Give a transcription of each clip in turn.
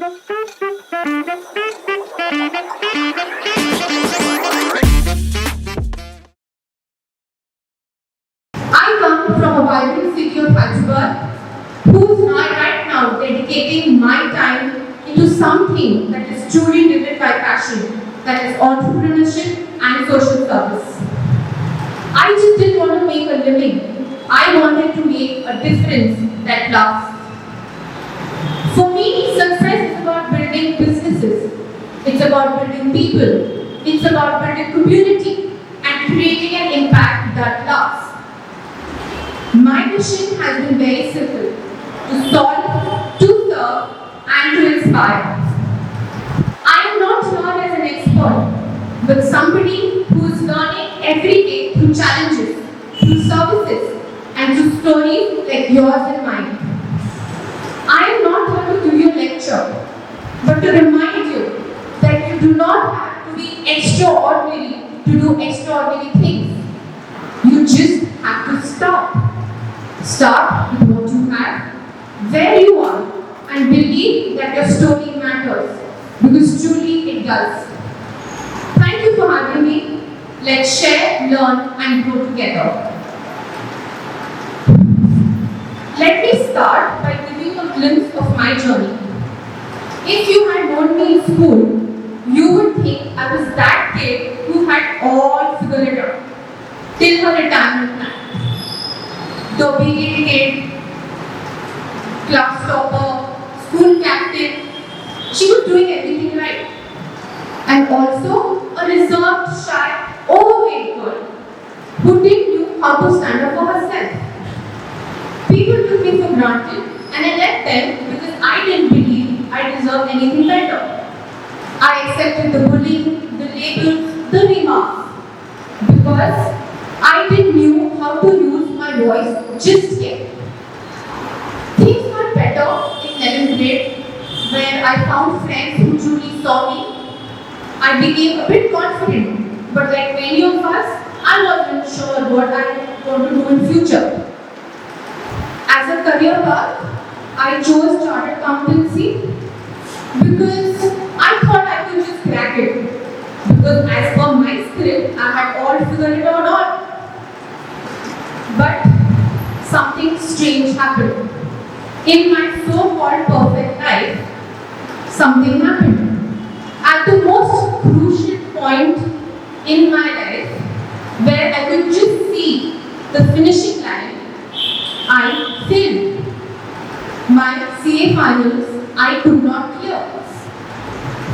I come from a vibrant city of Hyderabad, who's right now dedicating my time into something that is truly driven by passion, that is entrepreneurship and social service. I just didn't want to make a living. I wanted to make a difference that lasts. For me, success is about building businesses. It's about building people. It's about building community and creating an impact that lasts. My mission has been very simple: to solve, to serve, and to inspire. I am not here as an expert, but somebody who is learning every day through challenges, through services, and through stories like yours and mine. I am not here to give you a lecture, but to remind you that you do not have to be extraordinary to do extraordinary things. You just have to start. Start with what you have, where you are, and believe that your story matters, because truly it does. Thank you for having me. Let's share, learn, and grow together. Let me start by giving a glimpse of my journey. If you had known me in school, you would think I was that kid who had all figured it out till her retirement plan. The obedient kid, class topper, school captain, she was doing everything right. And also a reserved, shy, overweight girl who didn't know how to stand up for herself. People took me for granted and I left them because I didn't believe I deserved anything better. I accepted the bullying, the labels, the remarks because I didn't know how to use my voice just yet. Things got better in 11th grade where I found friends who truly saw me. I became a bit confident, but like many of us, I wasn't sure what I want to do in future. As a career path, I chose chartered accountancy because I thought I could just crack it. Because as per my script, I had all figured it out. But something strange happened. In my so-called perfect life, something happened. At the most crucial point in my life, where I could just see the finishing line, I failed. My CA finals, I could not clear.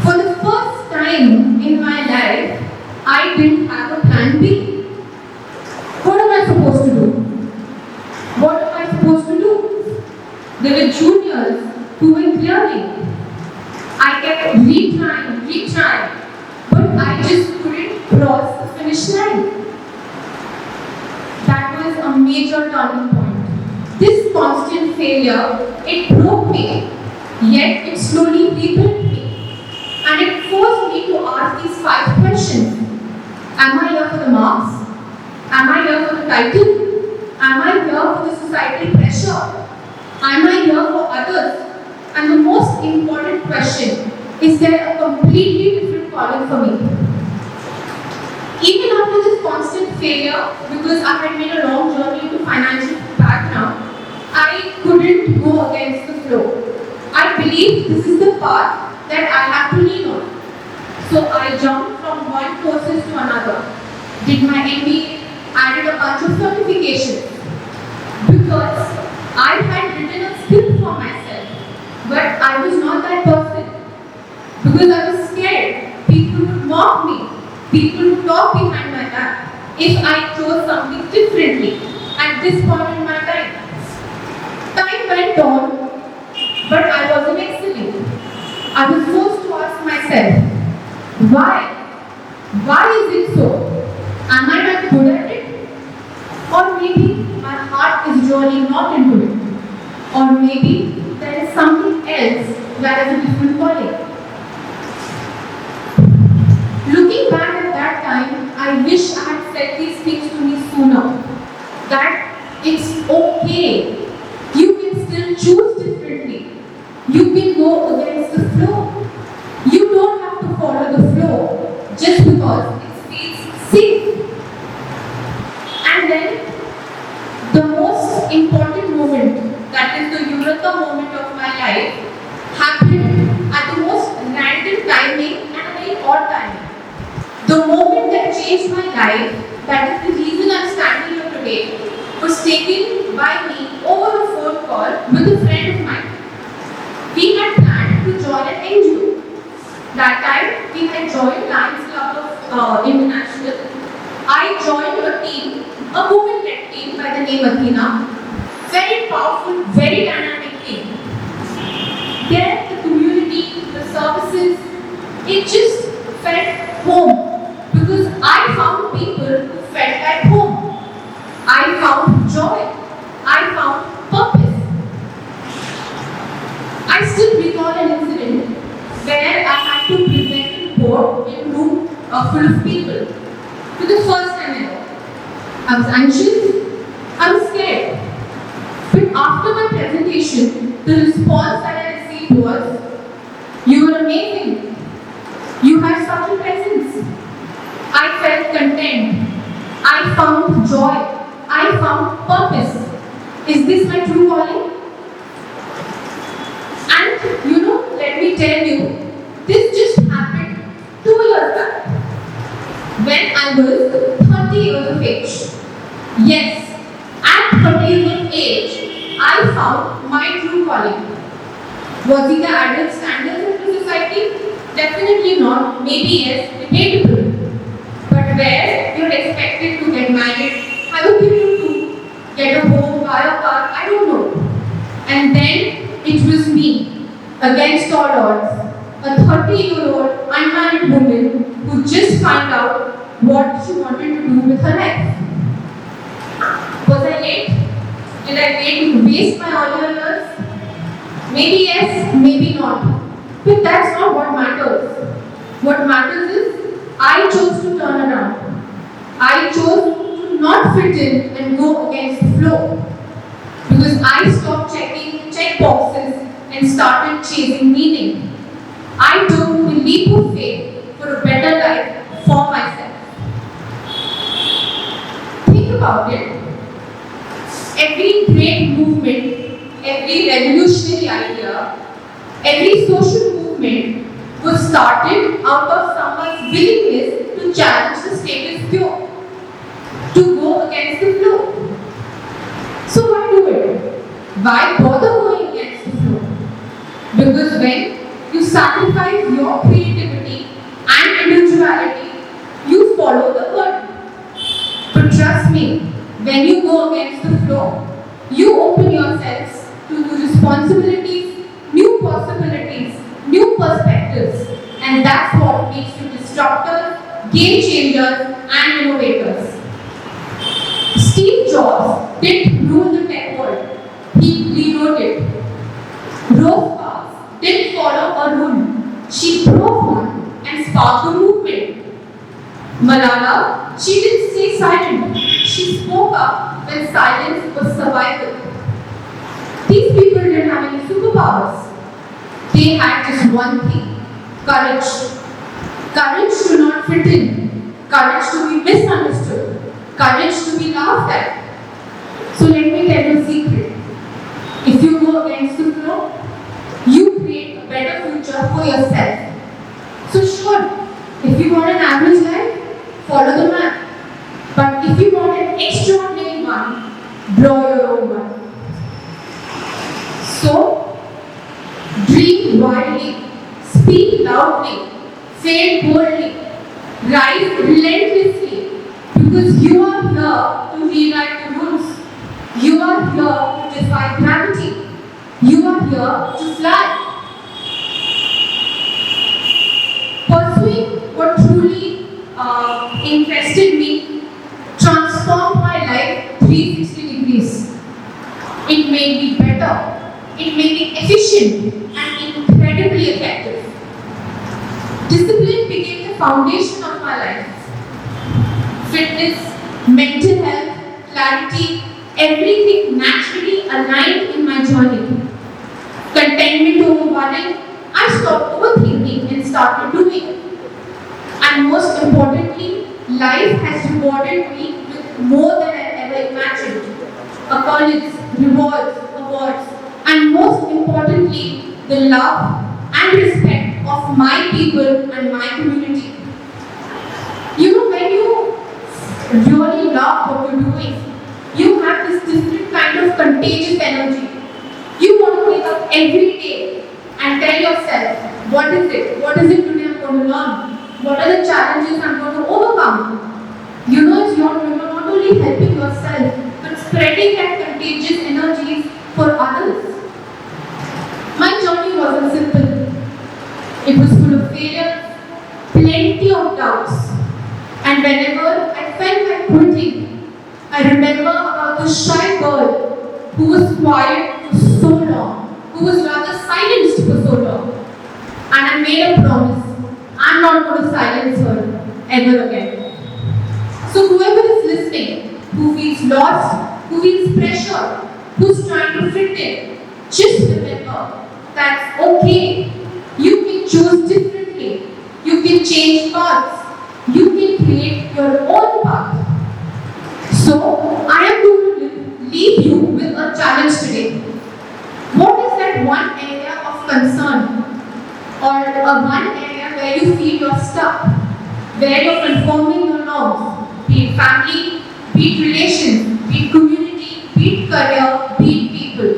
For the first time in my life, I didn't have a plan B. What am I supposed to do? What am I supposed to do? There were juniors who were clearing. I kept retrying, but I just couldn't cross the finish line. That was a major turning point. This constant failure, it broke me, yet it slowly rebuilt me. And it forced me to ask these 5 questions. Am I here for the marks? Am I here for the title? Am I here for the societal pressure? Am I here for others? And the most important question, is there a completely different calling for me? Even after this constant failure, because I had made a long journey to financial background, I couldn't go against the flow. I believe this is the path that I have to lean on. So I jumped from one courses to another, did my MBA, added a bunch of certifications because I had written a script for myself, but I was not that person because I was scared. People would mock me, people would talk behind my back if I chose something differently at this point in my life. Time went on, but I wasn't excelling. I was forced to ask myself, why? Why is it so? Am I not good at it? Or maybe my heart is really not into it. Or maybe there is something else that is a different calling. Looking back at that time, I wish I had said these things to me sooner. That it's okay. You can still choose differently. You can go against the flow. moment that changed my life, that is the reason I'm standing here today, was taken by me over a phone call with a friend of mine. We had planned to join an NGO. That time, we had joined Lions Club of International. I joined a team, a women-led team by the name Athena. Very powerful, very dynamic team. There, the community, the services, it just felt home because I found people who felt at home. I found joy. I found purpose. I still recall an incident where I had to present a report in a room full of people for the first time ever. I was anxious. I was scared. But after my presentation, the response that I received was, "You were amazing. You had such a presence." I felt content. I found joy. I found purpose. Is this my true calling? And let me tell you, this just happened 2 years back when I was 30 years of age. Yes, at 30 years of age, I found my true calling. Was it the adult standards of the society? Definitely not. Maybe yes, debatable. But where you're expected to get married, have a kid or two, get a home, buy a car, I don't know. And then it was me, against all odds, a 30-year-old unmarried woman who just found out what she wanted to do with her life. Was I late? Did I waste my earlier years? Maybe yes, maybe not. But that's not what matters. What matters is I chose to turn around. I chose to not fit in and go against the flow. Because I stopped checking check boxes and started chasing meaning. I took the leap of faith for a better life for myself. Think about it. Every great movement, every revolutionary idea, every social movement was started out of someone's willingness to challenge the status quo, to go against the flow. So why do it? Why bother going against the flow? Because when you sacrifice your creativity and individuality, you follow the herd. But trust me, when you go against the flow, you open yourselves to new responsibilities, new possibilities, new perspectives, and that's what makes you disruptors, game changers, and innovators. Steve Jobs didn't rule the tech world, he rewrote it. Rose Parks didn't follow a rule, she broke one and sparked a movement. Malala, she didn't stay silent, she spoke up when silence was survival. These people didn't have any superpowers. They had just one thing: courage. Courage to not fit in, courage to be misunderstood, courage to be laughed at. So let me tell you a secret. If you go against the flow, you create a better future for yourself. So sure, if you want an average life, follow the map. But if you want an extraordinary one, draw your own one. So, dream wildly, speak loudly, fail boldly, rise relentlessly, because you are here to rewrite the rules. You are here to defy gravity. You are here to fly. Pursuing what truly interested me transformed my life 360 degrees. It made me better. It made me efficient and incredibly effective. Discipline became the foundation of my life. Fitness, mental health, clarity, everything naturally aligned in my journey. Contentment over worrying, I stopped overthinking and started doing. And most importantly, life has rewarded me with more than I ever imagined. Accolades, rewards, awards, and most importantly, the love and respect of my people and my community. You really love what you're doing. You have this different kind of contagious energy. You want to wake up every day and tell yourself, what is it? What is it today I'm going to learn? What are the challenges I'm going to overcome? You know, you're not only helping yourself, but spreading that contagious energies for others. My journey wasn't simple. It was full of failures, plenty of doubts. And whenever I felt like quitting, I remember about the shy girl who was quiet for so long, who was rather silenced for so long. And I made a promise, I'm not going to silence her ever again. So whoever is listening, who feels lost, who feels pressure, who's trying to fit in, just remember, that's okay. You can choose differently. You can change paths. You can create your own path. So, I am going to leave you with a challenge today. What is that one area of concern or one area where you feel you're stuck, where you're conforming your norms, be it family, be it relations, be it community, be it career, be it people?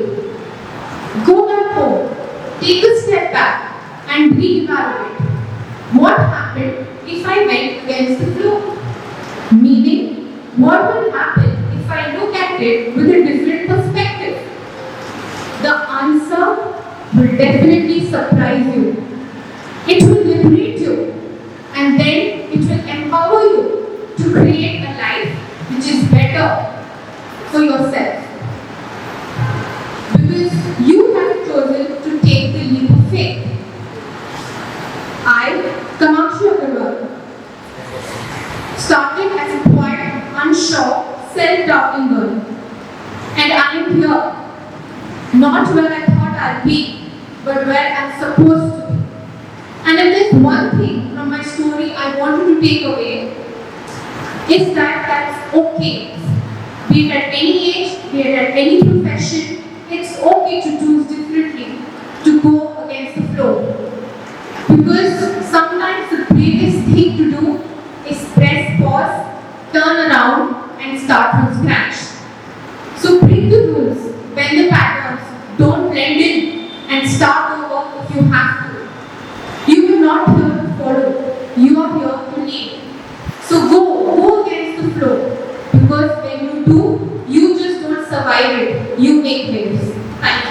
Go back home, take a step back and reevaluate. What happened if I went against the flow? Meaning, what will happen if I look at it with a different perspective? The answer will definitely surprise you. It will liberate you, and then it will empower you to create a life which is better for yourself. Because you have chosen to take the leap of faith. I, Kamakshi Aggarwal, started as a quiet, unsure, self-doubting girl. And I am here, not where I thought I'd be, but where I'm supposed to be. And if there's one thing from my story I want you to take away, it's that that's okay. Be it at any age, be it at any profession, it's okay to choose differently, to go against the flow. Because sometimes the bravest thing to do is press pause, turn around and start from scratch. So break the rules, bend the patterns, don't blend in and start over if you have to. You are not here to follow, you are here to lead. So go against the flow, because when you do, you just don't survive it, you make waves. Thank you.